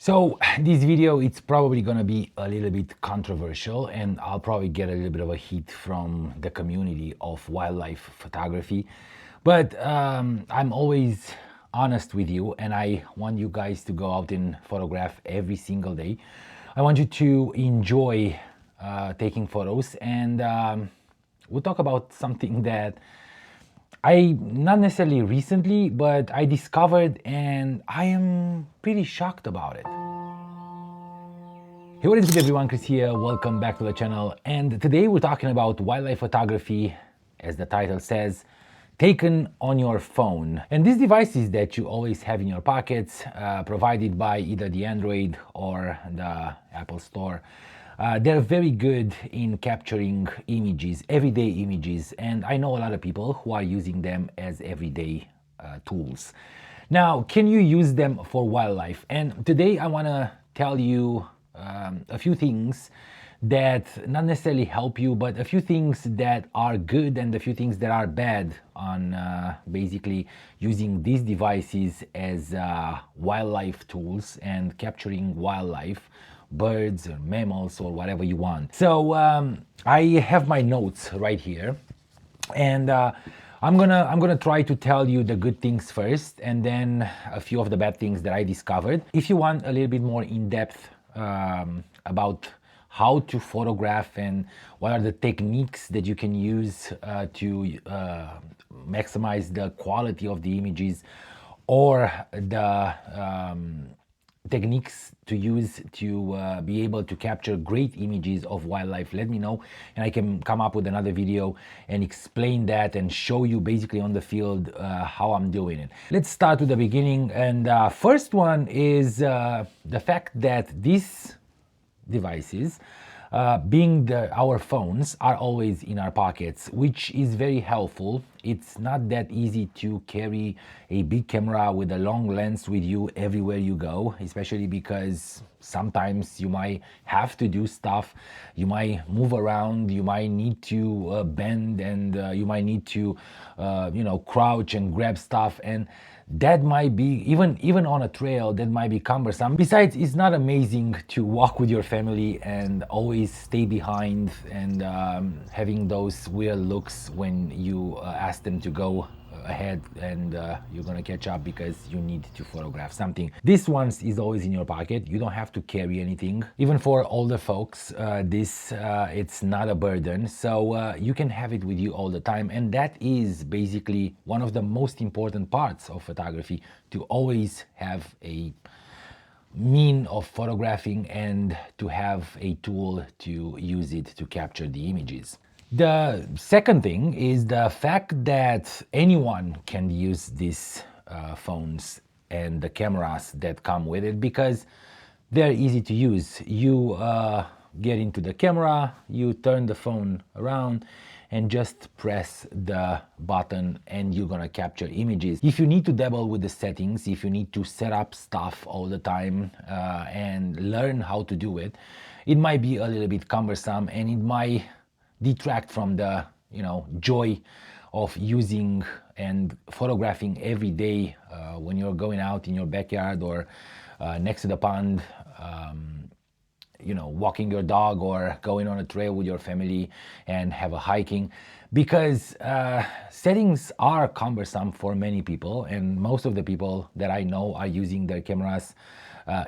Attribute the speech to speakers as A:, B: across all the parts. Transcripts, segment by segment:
A: So this video, it's probably gonna be a little bit controversial, and I'll probably get a little bit of a heat from the community of wildlife photography. But I'm always honest with you, and I want you guys to go out and photograph every single day. I want you to enjoy taking photos, and we'll talk about something that not necessarily recently, but I discovered, and I am pretty shocked about it. Hey, what is good everyone, Chris here, welcome back to the channel, and today we're talking about wildlife photography, as the title says, taken on your phone. And these devices that you always have in your pockets, provided by either the Android or the Apple Store, they're very good in capturing images, everyday images, and I know a lot of people who are using them as everyday tools. Now, can you use them for wildlife? And today I want to tell you a few things that not necessarily help you, but a few things that are good and a few things that are bad on basically using these devices as wildlife tools and capturing wildlife, birds or mammals or whatever you want. So I have my notes right here, and I'm gonna try to tell you the good things first, and then a few of the bad things that I discovered. If you want a little bit more in-depth about how to photograph and what are the techniques that you can use to maximize the quality of the images, or the techniques to use to be able to capture great images of wildlife, let me know, and I can come up with another video and explain that and show you basically on the field how I'm doing it. Let's start with the beginning, and first one is the fact that these devices, being our phones, are always in our pockets, which is very helpful. It's not that easy to carry a big camera with a long lens with you everywhere you go, especially because sometimes you might have to do stuff, you might move around, you might need to bend, and you might need to crouch and grab stuff, and that might be, even on a trail, that might be cumbersome. Besides, it's not amazing to walk with your family and always stay behind and having those weird looks when you ask them to go ahead, and you're gonna catch up because you need to photograph something. This one is always in your pocket. You don't have to carry anything. Even for older folks, it's not a burden, so you can have it with you all the time, and that is basically one of the most important parts of photography, to always have a mean of photographing and to have a tool to use it to capture the images. The second thing is the fact that anyone can use these phones and the cameras that come with it, because they're easy to use. You get into the camera, you turn the phone around and just press the button, and you're gonna capture images. If you need to dabble with the settings, if you need to set up stuff all the time and learn how to do it, it might be a little bit cumbersome, and it might detract from the joy of using and photographing every day when you're going out in your backyard or next to the pond, walking your dog, or going on a trail with your family and have a hiking, because settings are cumbersome for many people, and most of the people that I know are using their cameras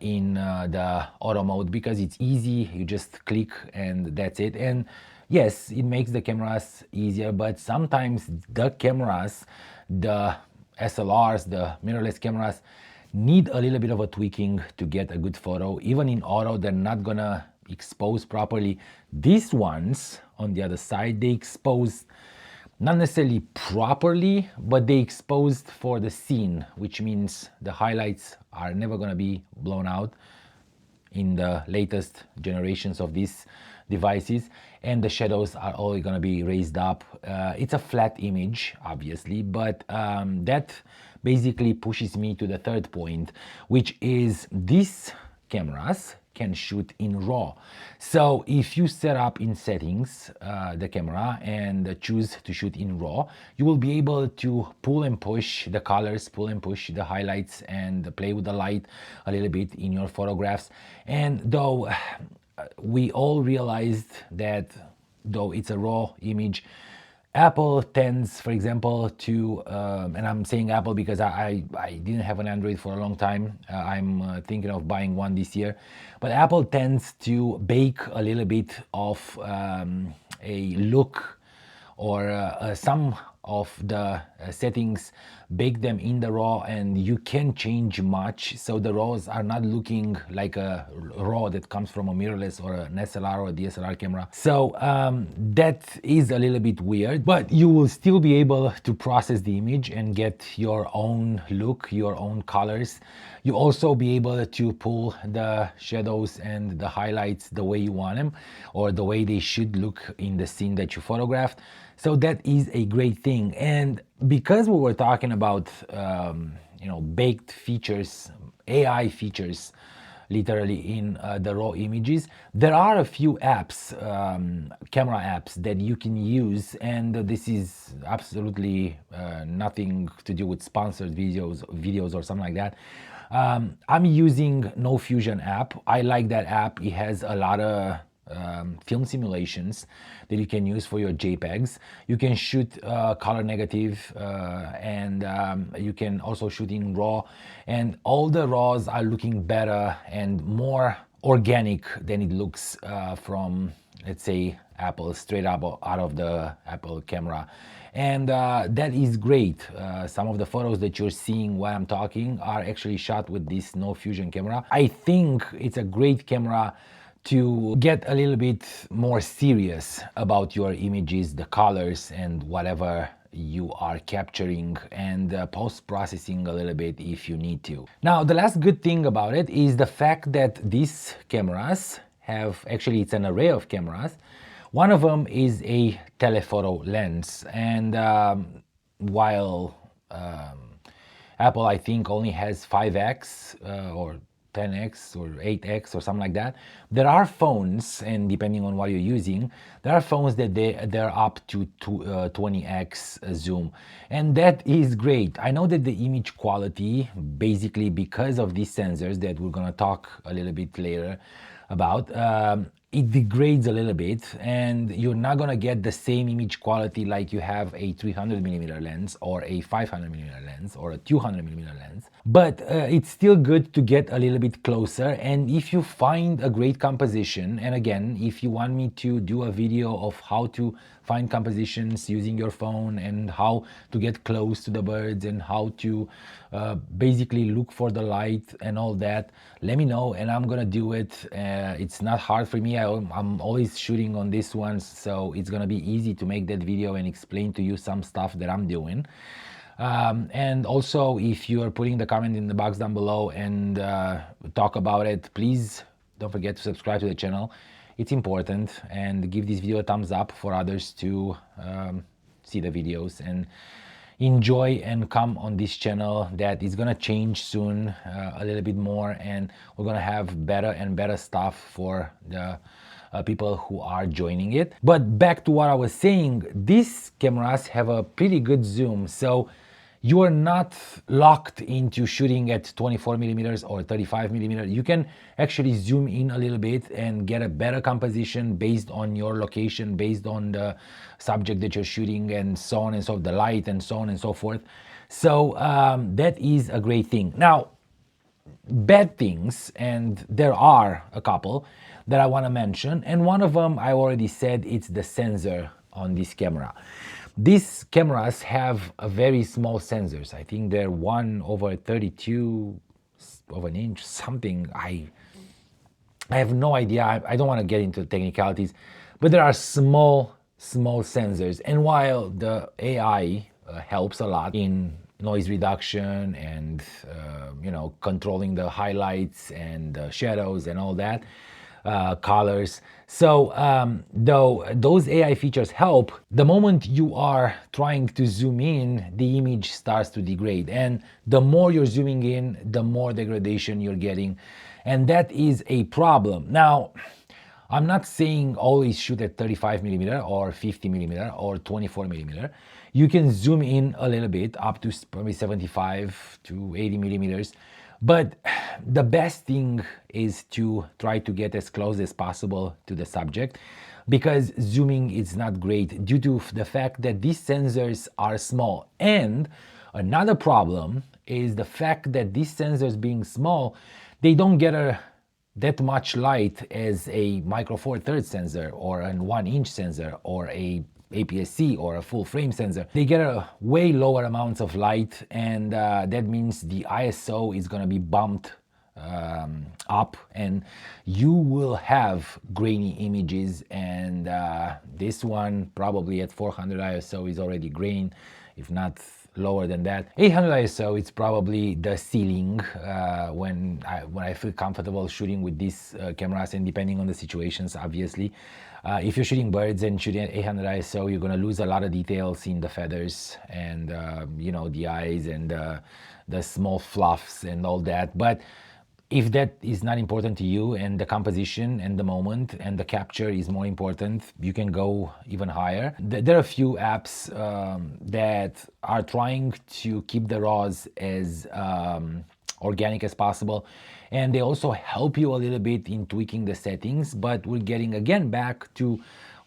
A: in the auto mode because it's easy. You just click and that's it. And yes, it makes the cameras easier, but sometimes the cameras, the SLRs, the mirrorless cameras, need a little bit of a tweaking to get a good photo. Even in auto, they're not gonna expose properly. These ones, on the other side, they expose not necessarily properly, but they exposed for the scene, which means the highlights are never gonna be blown out in the latest generations of these devices, and the shadows are always going to be raised up. It's a flat image, obviously, but that basically pushes me to the third point, which is these cameras can shoot in RAW. So if you set up in settings the camera and choose to shoot in RAW, you will be able to pull and push the colors, pull and push the highlights, and play with the light a little bit in your photographs. And though we all realized that though it's a RAW image, Apple tends, for example, to, and I'm saying Apple because I didn't have an Android for a long time. I'm thinking of buying one this year. But Apple tends to bake a little bit of a look or some of the settings, bake them in the RAW, and you can change much, so the RAWs are not looking like a RAW that comes from a mirrorless or an SLR or a DSLR camera. So that is a little bit weird, but you will still be able to process the image and get your own look, your own colors. You also be able to pull the shadows and the highlights the way you want them, or the way they should look in the scene that you photographed. So that is a great thing. And because we were talking about baked features, AI features, literally in the raw images, there are a few apps, camera apps that you can use, and this is absolutely nothing to do with sponsored videos or something like that. I'm using No Fusion app. I like that app. It has a lot of film simulations that you can use for your JPEGs. You can shoot color negative, and you can also shoot in RAW, and all the RAWs are looking better and more organic than it looks from, let's say, Apple, straight up out of the Apple camera. And that is great. Some of the photos that you're seeing while I'm talking are actually shot with this No Fusion camera. I think it's a great camera to get a little bit more serious about your images, the colors, and whatever you are capturing, and post-processing a little bit if you need to. Now, the last good thing about it is the fact that these cameras have, actually it's an array of cameras. One of them is a telephoto lens, and while Apple, I think, only has 5x or 10x or 8x or something like that. There are phones, and depending on what you're using, there are phones that they're up to 20x zoom, and that is great. I know that the image quality, basically because of these sensors that we're gonna talk a little bit later about, it degrades a little bit, and you're not gonna get the same image quality like you have a 300mm lens or a 500mm lens or a 200mm lens. But it's still good to get a little bit closer, and if you find a great composition, and again, if you want me to do a video of how to find compositions using your phone and how to get close to the birds and how to basically look for the light and all that, let me know and I'm gonna do it. It's not hard for me. I'm always shooting on this one, so it's gonna be easy to make that video and explain to you some stuff that I'm doing. And also, if you are putting the comment in the box down below and talk about it, please don't forget to subscribe to the channel. It's important, and give this video a thumbs up for others to see the videos and enjoy and come on this channel that is gonna change soon a little bit more, and we're gonna have better and better stuff for the people who are joining it. But back to what I was saying, these cameras have a pretty good zoom, so you are not locked into shooting at 24mm or 35mm. You can actually zoom in a little bit and get a better composition based on your location, based on the subject that you're shooting, and so on and so forth, the light and so on and so forth. So that is a great thing. Now, bad things, and there are a couple that I want to mention, and one of them I already said, it's the sensor on this camera. These cameras have a very small sensors. I think they're 1/32 of an inch, something. I have no idea. I don't want to get into technicalities, but there are small sensors. And while the AI helps a lot in noise reduction and controlling the highlights and the shadows and all that, colors. So though those AI features help, the moment you are trying to zoom in, the image starts to degrade, and the more you're zooming in, the more degradation you're getting. and that is a problem. Now, I'm not saying always shoot at 35 millimeter or 50 millimeter or 24 millimeter. You can zoom in a little bit up to probably 75 to 80 millimeters. But the best thing is to try to get as close as possible to the subject, because zooming is not great due to the fact that these sensors are small. And another problem is the fact that these sensors being small, they don't get that much light as a micro four thirds sensor or a 1-inch sensor or a APS-C or a full frame sensor. They get a way lower amounts of light, and that means the ISO is going to be bumped up, and you will have grainy images. And this one probably at 400 ISO is already grain, if not lower than that. 800 ISO it's probably the ceiling when I feel comfortable shooting with these cameras, and depending on the situations, obviously. If you're shooting birds and shooting at 800 ISO, you're gonna lose a lot of details in the feathers and you know, the eyes and the small fluffs and all that. But if that is not important to you, and the composition and the moment and the capture is more important, you can go even higher. There are a few apps that are trying to keep the RAWs as organic as possible, and they also help you a little bit in tweaking the settings. But we're getting again back to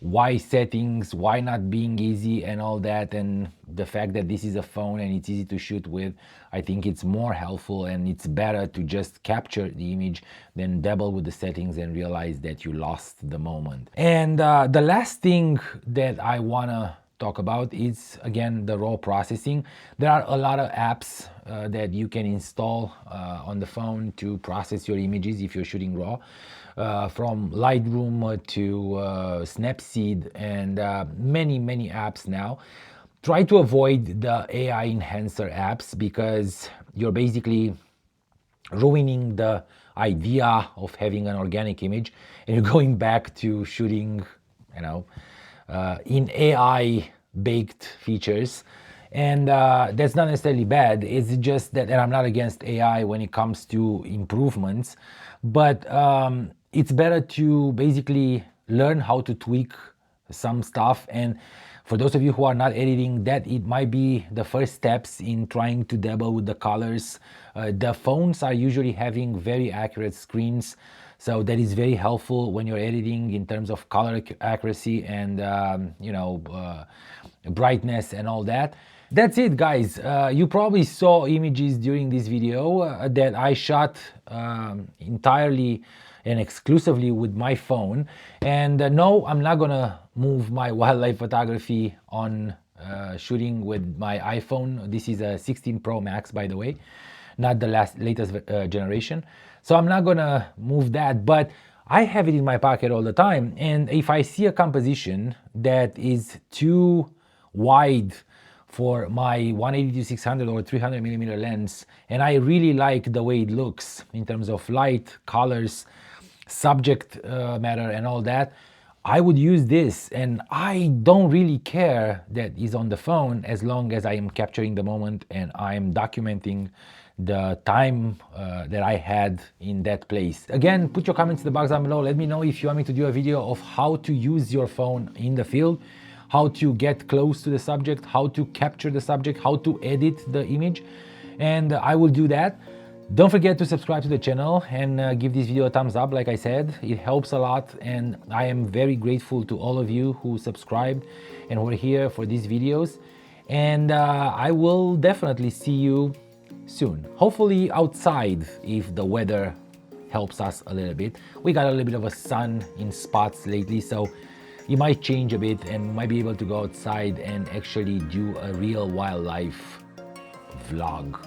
A: why settings, why not being easy and all that, and the fact that this is a phone and it's easy to shoot with. I think it's more helpful, and it's better to just capture the image than dabble with the settings and realize that you lost the moment. And the last thing that I wanna talk about is, again, the raw processing. There are a lot of apps that you can install on the phone to process your images if you're shooting raw, from Lightroom to Snapseed and many apps now. Try to avoid the AI enhancer apps, because you're basically ruining the idea of having an organic image, and you're going back to shooting, you know, in AI baked features. And that's not necessarily bad. It's just that, and I'm not against AI when it comes to improvements, but it's better to basically learn how to tweak some stuff. And for those of you who are not editing, that it might be the first steps in trying to dabble with the colors. The phones are usually having very accurate screens, so that is very helpful when you're editing in terms of color accuracy and you know, brightness and all that. That's it, guys. You probably saw images during this video that I shot entirely and exclusively with my phone. And no, I'm not gonna move my wildlife photography on shooting with my iPhone. This is a 16 Pro Max, by the way, not the latest generation. So I'm not gonna move that, but I have it in my pocket all the time. And if I see a composition that is too wide for my 180-600 or 300 millimeter lens, and I really like the way it looks in terms of light, colors, subject matter and all that, I would use this. And I don't really care that it's on the phone, as long as I am capturing the moment and I'm documenting the time that I had in that place. Again, put your comments in the box down below. Let me know if you want me to do a video of how to use your phone in the field, how to get close to the subject, how to capture the subject, how to edit the image, and I will do that. Don't forget to subscribe to the channel and give this video a thumbs up. Like I said, it helps a lot, and I am very grateful to all of you who subscribed and who are here for these videos. And I will definitely see you soon, hopefully outside if the weather helps us a little bit. We got a little bit of a sun in spots lately, so it might change a bit and might be able to go outside and actually do a real wildlife vlog.